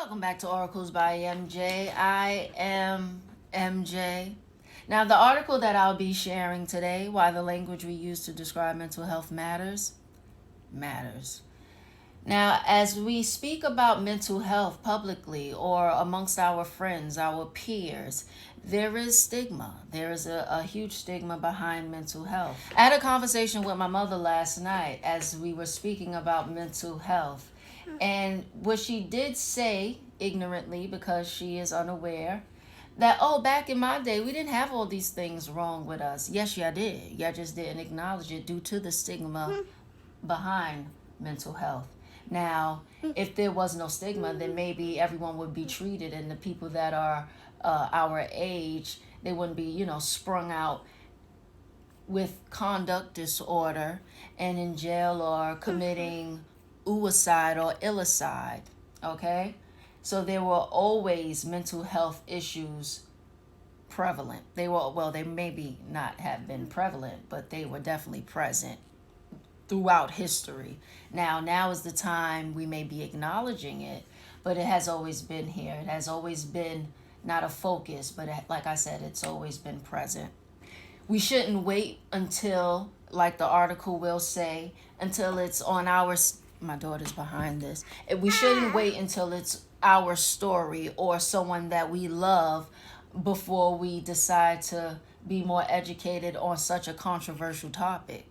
Welcome back to Oracles by MJ. I am MJ. Now, the article that I'll be sharing today, Why the Language We Use to Describe Mental Health Matters. Now, as we speak about mental health publicly or amongst our friends, our peers, there is stigma. There is a huge stigma behind mental health. I had a conversation with my mother last night as we were speaking about mental health. And what she did say, ignorantly, because she is unaware, that, oh, back in my day, we didn't have all these things wrong with us. Yes, y'all did. Y'all just didn't acknowledge it due to the stigma behind mental health. Now, if there was no stigma, then maybe everyone would be treated, and the people that are our age, they wouldn't be, sprung out with conduct disorder and in jail or committing suicide or illicide. Okay? So there were always mental health issues prevalent. They maybe not have been prevalent, but they were definitely present throughout history. Now is the time we may be acknowledging it, but it has always been here. It has always been not a focus, but like I said, it's always been present. We shouldn't wait until, like the article will say, until it's on my daughter's behind this. We shouldn't wait until it's our story or someone that we love before we decide to be more educated on such a controversial topic.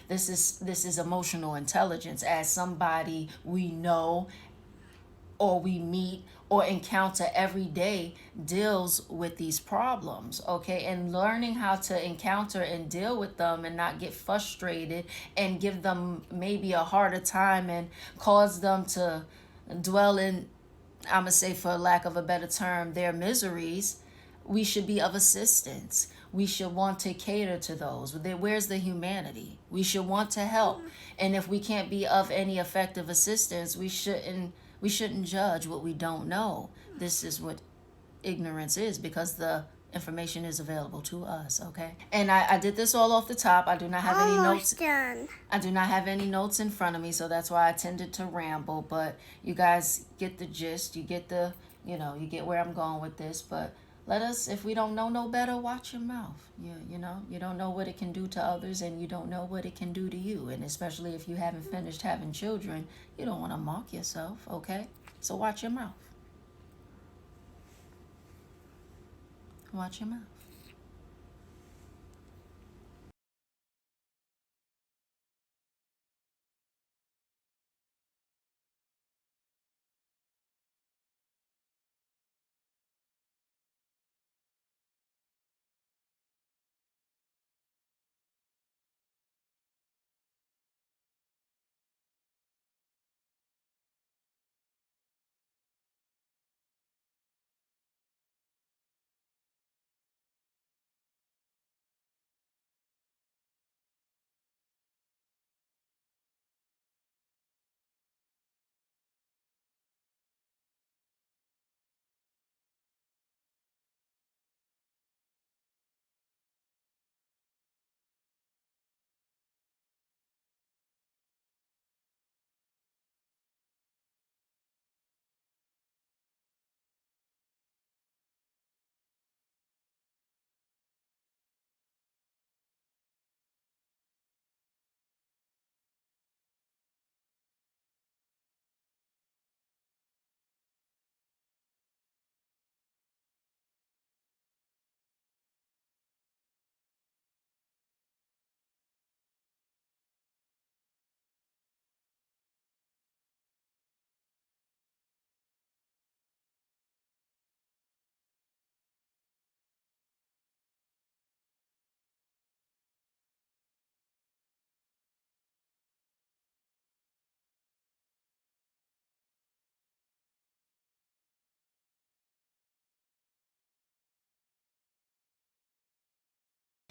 This is emotional intelligence. As somebody we know or we meet or encounter every day deals with these problems, okay? And learning how to encounter and deal with them and not get frustrated and give them maybe a harder time and cause them to dwell in, I'm gonna say, for lack of a better term, their miseries. We should be of assistance. We should want to cater to those. Where's the humanity? We should want to help. And if we can't be of any effective assistance, we shouldn't judge what we don't know. This is what ignorance is, because the information is available to us, okay? And I did this all off the top. I do not have any notes. Done. I do not have any notes in front of me, so that's why I tended to ramble. But you guys get the gist. You get you get where I'm going with this. But let us, if we don't know no better, watch your mouth. You don't know what it can do to others, and you don't know what it can do to you. And especially if you haven't finished having children, you don't want to mock yourself, okay? So watch your mouth. Watch your mouth.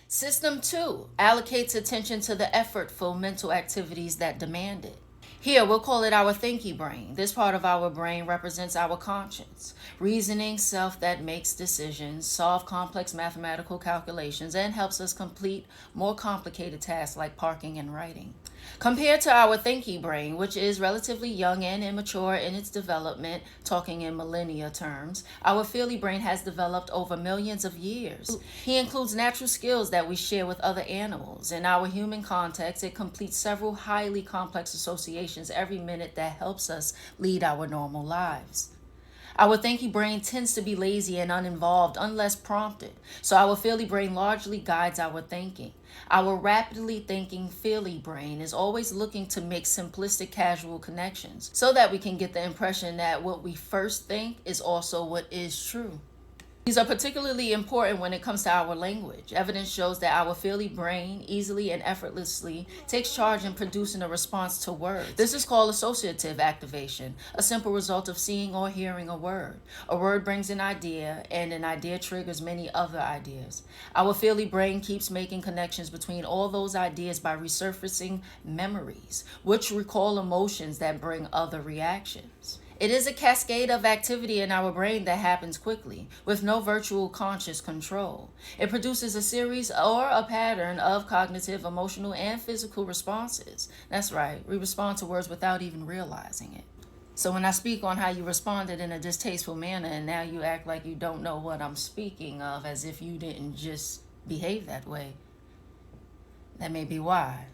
System 2 allocates attention to the effortful mental activities that demand it. Here, we'll call it our thinky brain. This part of our brain represents our conscience, reasoning self that makes decisions, solve complex mathematical calculations, and helps us complete more complicated tasks like parking and writing. Compared to our thinky brain, which is relatively young and immature in its development, talking in millennia terms, our feely brain has developed over millions of years. He includes natural skills that we share with other animals. In our human context, it completes several highly complex associations every minute that helps us lead our normal lives. Our thinky brain tends to be lazy and uninvolved unless prompted, so our feely brain largely guides our thinking. Our rapidly thinking feely brain is always looking to make simplistic casual connections so that we can get the impression that what we first think is also what is true. These are particularly important when it comes to our language. Evidence shows that our feely brain easily and effortlessly takes charge in producing a response to words. This is called associative activation, a simple result of seeing or hearing a word. A word brings an idea, and an idea triggers many other ideas. Our feely brain keeps making connections between all those ideas by resurfacing memories, which recall emotions that bring other reactions. It is a cascade of activity in our brain that happens quickly, with no virtual conscious control. It produces a series or a pattern of cognitive, emotional, and physical responses. That's right, we respond to words without even realizing it. So when I speak on how you responded in a distasteful manner and now you act like you don't know what I'm speaking of, as if you didn't just behave that way, that may be why.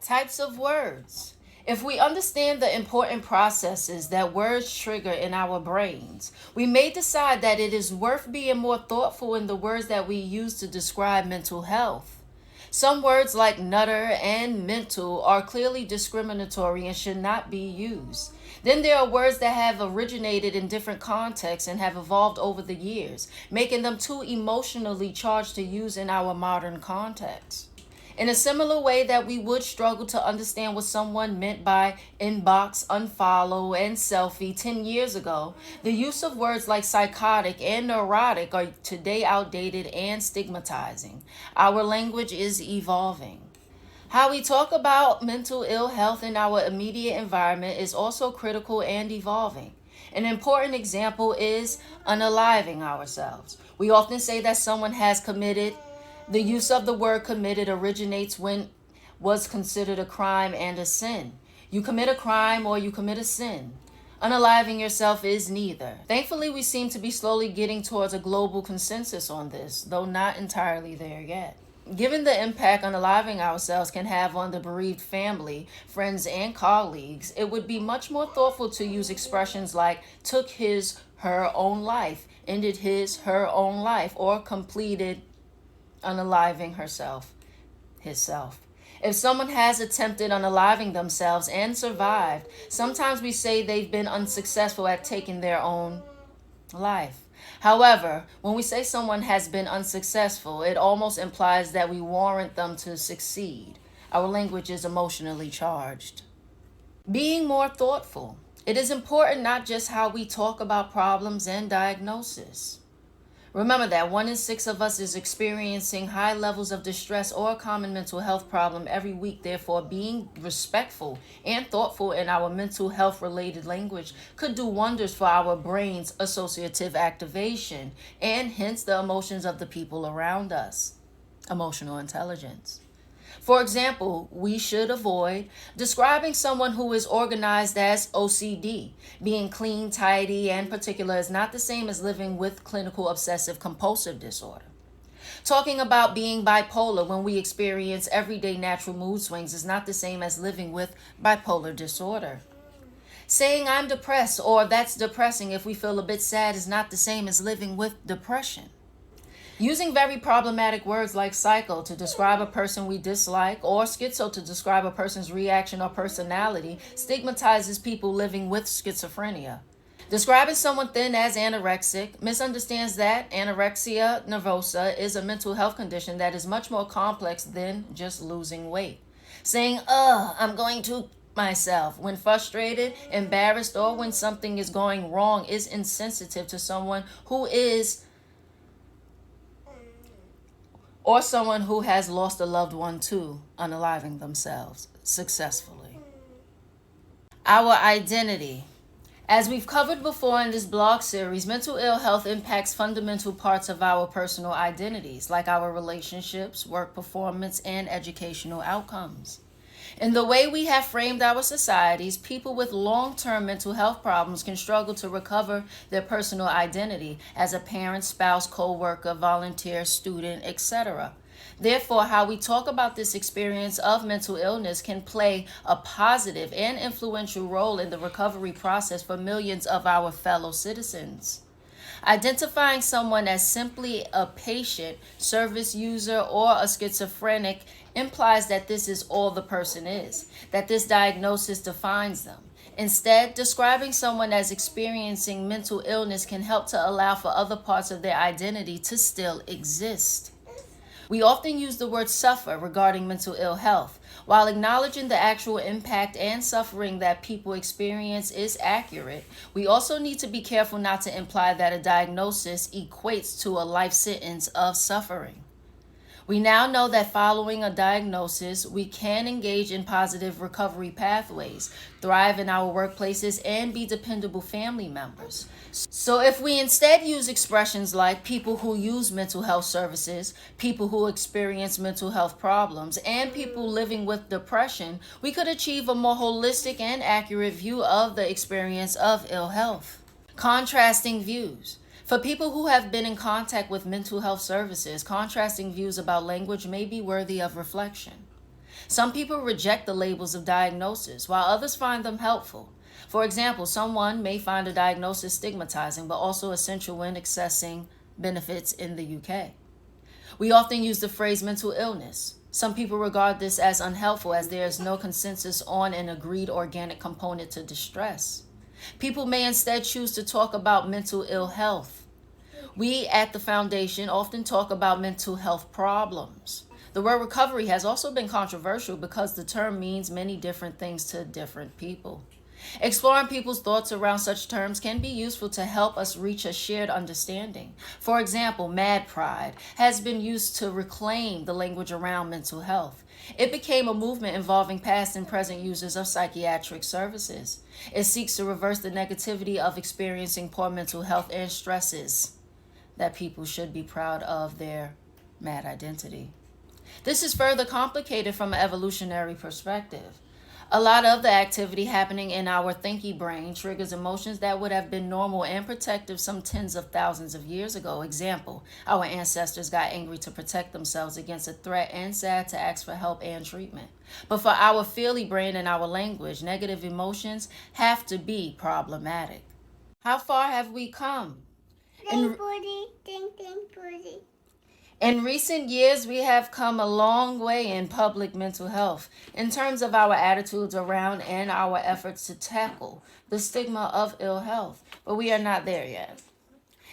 Types of words. If we understand the important processes that words trigger in our brains, we may decide that it is worth being more thoughtful in the words that we use to describe mental health. Some words like nutter and mental are clearly discriminatory and should not be used. Then there are words that have originated in different contexts and have evolved over the years, making them too emotionally charged to use in our modern context. In a similar way that we would struggle to understand what someone meant by inbox, unfollow, and selfie 10 years ago, the use of words like psychotic and neurotic are today outdated and stigmatizing. Our language is evolving. How we talk about mental ill health in our immediate environment is also critical and evolving. An important example is unaliving ourselves. We often say that someone has committed. The use of the word committed originates when was considered a crime and a sin. You commit a crime or you commit a sin. Unaliving yourself is neither. Thankfully, we seem to be slowly getting towards a global consensus on this, though not entirely there yet. Given the impact unaliving ourselves can have on the bereaved family, friends, and colleagues, it would be much more thoughtful to use expressions like took his, her own life, ended his, her own life, or completed unaliving herself, hisself. If someone has attempted unaliving themselves and survived, sometimes we say they've been unsuccessful at taking their own life. However, when we say someone has been unsuccessful, it almost implies that we warrant them to succeed. Our language is emotionally charged. Being more thoughtful. It is important not just how we talk about problems and diagnosis. Remember that 1 in 6 of us is experiencing high levels of distress or a common mental health problem every week. Therefore, being respectful and thoughtful in our mental health related language could do wonders for our brain's associative activation and hence the emotions of the people around us. Emotional intelligence. For example, we should avoid describing someone who is organized as OCD. Being clean, tidy, and particular is not the same as living with clinical obsessive compulsive disorder. Talking about being bipolar when we experience everyday natural mood swings is not the same as living with bipolar disorder. Saying I'm depressed or that's depressing if we feel a bit sad is not the same as living with depression. Using very problematic words like psycho to describe a person we dislike or schizo to describe a person's reaction or personality stigmatizes people living with schizophrenia. Describing someone thin as anorexic misunderstands that anorexia nervosa is a mental health condition that is much more complex than just losing weight. Saying, I'm going to myself when frustrated, embarrassed, or when something is going wrong is insensitive to someone who is or someone who has lost a loved one to unaliving themselves successfully. Our identity. As we've covered before in this blog series, mental ill health impacts fundamental parts of our personal identities, like our relationships, work performance, and educational outcomes. In the way we have framed our societies, people with long-term mental health problems can struggle to recover their personal identity as a parent, spouse, co-worker, volunteer, student, etc. Therefore, how we talk about this experience of mental illness can play a positive and influential role in the recovery process for millions of our fellow citizens. Identifying someone as simply a patient, service user, or a schizophrenic implies that this is all the person is, that this diagnosis defines them. Instead, describing someone as experiencing mental illness can help to allow for other parts of their identity to still exist. We often use the word suffer regarding mental ill health. While acknowledging the actual impact and suffering that people experience is accurate, we also need to be careful not to imply that a diagnosis equates to a life sentence of suffering. We now know that following a diagnosis, we can engage in positive recovery pathways, thrive in our workplaces, and be dependable family members. So if we instead use expressions like people who use mental health services, people who experience mental health problems, and people living with depression, we could achieve a more holistic and accurate view of the experience of ill health. Contrasting views. For people who have been in contact with mental health services, contrasting views about language may be worthy of reflection. Some people reject the labels of diagnosis, while others find them helpful. For example, someone may find a diagnosis stigmatizing, but also essential when accessing benefits in the UK. We often use the phrase mental illness. Some people regard this as unhelpful as there is no consensus on an agreed organic component to distress. People may instead choose to talk about mental ill health. We at the foundation often talk about mental health problems. The word recovery has also been controversial because the term means many different things to different people. Exploring people's thoughts around such terms can be useful to help us reach a shared understanding. For example, mad pride has been used to reclaim the language around mental health. It became a movement involving past and present users of psychiatric services. It seeks to reverse the negativity of experiencing poor mental health and stresses that people should be proud of their mad identity. This is further complicated from an evolutionary perspective. A lot of the activity happening in our thinky brain triggers emotions that would have been normal and protective some tens of thousands of years ago. Example, our ancestors got angry to protect themselves against a threat and sad to ask for help and treatment. But for our feely brain and our language, negative emotions have to be problematic. How far have we come? In recent years, we have come a long way in public mental health in terms of our attitudes around and our efforts to tackle the stigma of ill health, but we are not there yet.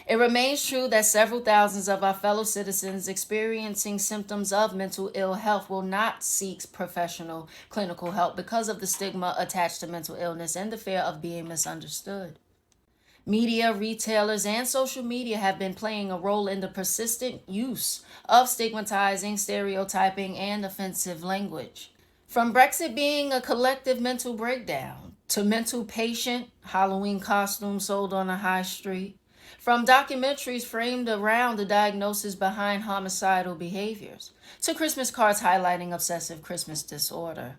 It remains true that several thousands of our fellow citizens experiencing symptoms of mental ill health will not seek professional clinical help because of the stigma attached to mental illness and the fear of being misunderstood. Media, retailers, and social media have been playing a role in the persistent use of stigmatizing, stereotyping, and offensive language. From Brexit being a collective mental breakdown to mental patient, Halloween costumes sold on a high street, from documentaries framed around the diagnosis behind homicidal behaviors to Christmas cards highlighting obsessive Christmas disorder.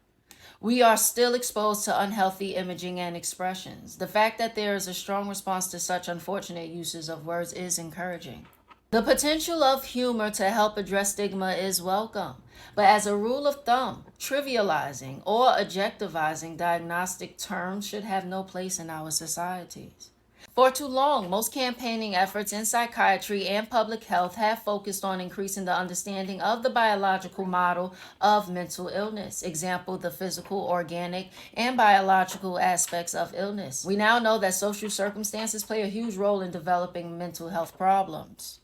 We are still exposed to unhealthy imaging and expressions. The fact that there is a strong response to such unfortunate uses of words is encouraging. The potential of humor to help address stigma is welcome, but as a rule of thumb, trivializing or adjectivizing diagnostic terms should have no place in our societies. For too long, most campaigning efforts in psychiatry and public health have focused on increasing the understanding of the biological model of mental illness. Example, the physical, organic, and biological aspects of illness. We now know that social circumstances play a huge role in developing mental health problems.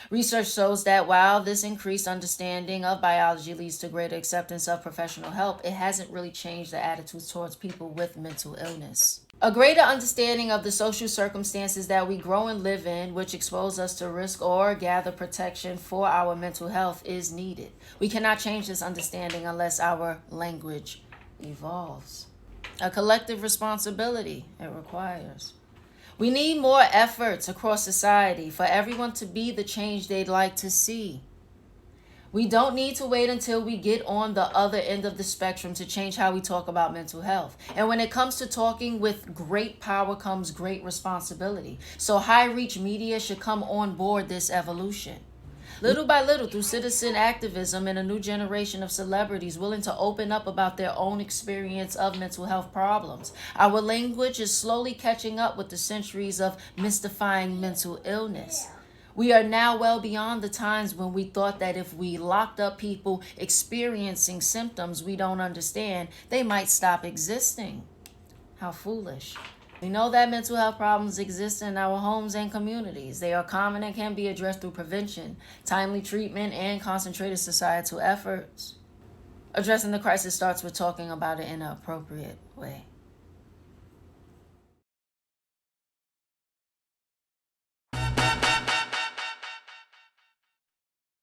Research shows that while this increased understanding of biology leads to greater acceptance of professional help, it hasn't really changed the attitudes towards people with mental illness. A greater understanding of the social circumstances that we grow and live in, which expose us to risk or gather protection for our mental health, is needed. We cannot change this understanding unless our language evolves. A collective responsibility it requires. We need more efforts across society for everyone to be the change they'd like to see. We don't need to wait until we get on the other end of the spectrum to change how we talk about mental health. And when it comes to talking, with great power comes great responsibility. So high reach media should come on board this evolution. Little by little, through citizen activism and a new generation of celebrities willing to open up about their own experience of mental health problems, our language is slowly catching up with the centuries of mystifying mental illness. We are now well beyond the times when we thought that if we locked up people experiencing symptoms we don't understand, they might stop existing. How foolish. We know that mental health problems exist in our homes and communities. They are common and can be addressed through prevention, timely treatment, and concentrated societal efforts. Addressing the crisis starts with talking about it in an appropriate way.